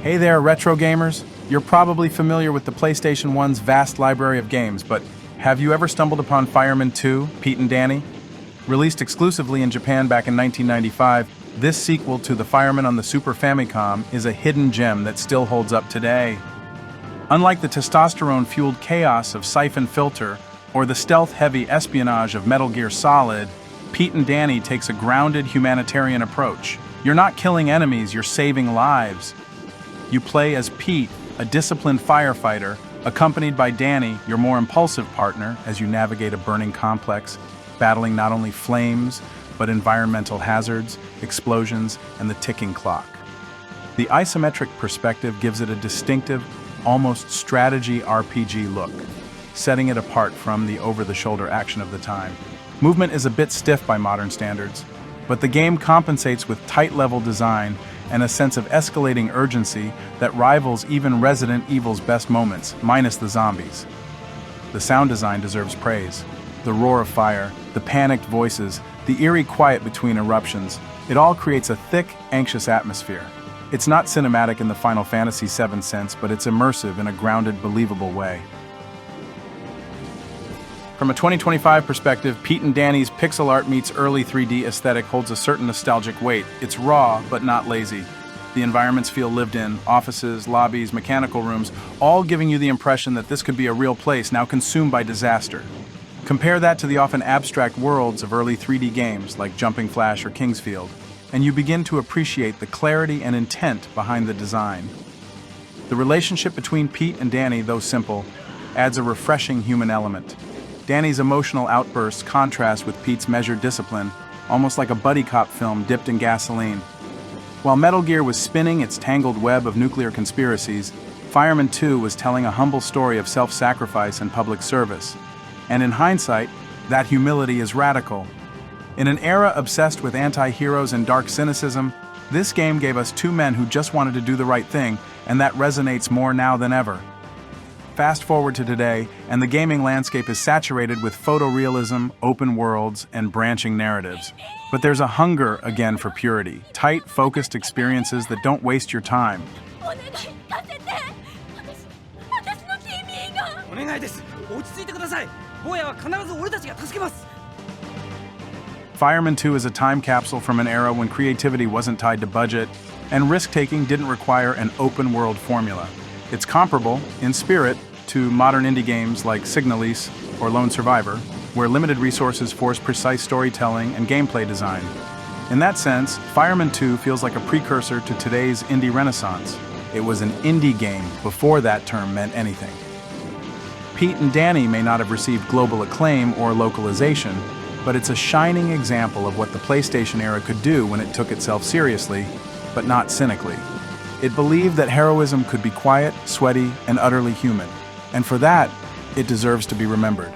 Hey there, retro gamers! You're probably familiar with the PlayStation 1's vast library of games, but have you ever stumbled upon Firemen 2, Pete and Danny? Released exclusively in Japan back in 1995, this sequel to the Firemen on the Super Famicom is a hidden gem that still holds up today. Unlike the testosterone-fueled chaos of Syphon Filter or the stealth-heavy espionage of Metal Gear Solid, Pete and Danny takes a grounded humanitarian approach. You're not killing enemies, you're saving lives. You play as Pete, a disciplined firefighter, accompanied by Danny, your more impulsive partner, as you navigate a burning complex, battling not only flames, but environmental hazards, explosions, and the ticking clock. The isometric perspective gives it a distinctive, almost strategy RPG look, setting it apart from the over-the-shoulder action of the time. Movement is a bit stiff by modern standards, but the game compensates with tight-level design and a sense of escalating urgency that rivals even Resident Evil's best moments, minus the zombies. The sound design deserves praise. The roar of fire, the panicked voices, the eerie quiet between eruptions, it all creates a thick, anxious atmosphere. It's not cinematic in the Final Fantasy VII sense, but it's immersive in a grounded, believable way. From a 2025 perspective, Pete and Danny's pixel art meets early 3D aesthetic holds a certain nostalgic weight. It's raw, but not lazy. The environments feel lived in, offices, lobbies, mechanical rooms, all giving you the impression that this could be a real place now consumed by disaster. Compare that to the often abstract worlds of early 3D games like Jumping Flash or Kingsfield, and you begin to appreciate the clarity and intent behind the design. The relationship between Pete and Danny, though simple, adds a refreshing human element. Danny's emotional outbursts contrast with Pete's measured discipline, almost like a buddy cop film dipped in gasoline. While Metal Gear was spinning its tangled web of nuclear conspiracies, Fireman 2 was telling a humble story of self-sacrifice and public service. And in hindsight, that humility is radical. In an era obsessed with anti-heroes and dark cynicism, this game gave us two men who just wanted to do the right thing, and that resonates more now than ever. Fast forward to today, and the gaming landscape is saturated with photorealism, open worlds, and branching narratives. But there's a hunger again for purity, tight, focused experiences that don't waste your time. Fireman 2 is a time capsule from an era when creativity wasn't tied to budget, and risk-taking didn't require an open-world formula. It's comparable, in spirit, to modern indie games like Signalis or Lone Survivor, where limited resources force precise storytelling and gameplay design. In that sense, Fireman 2 feels like a precursor to today's indie renaissance. It was an indie game before that term meant anything. Pete and Danny may not have received global acclaim or localization, but it's a shining example of what the PlayStation era could do when it took itself seriously, but not cynically. It believed that heroism could be quiet, sweaty, and utterly human. And for that, it deserves to be remembered.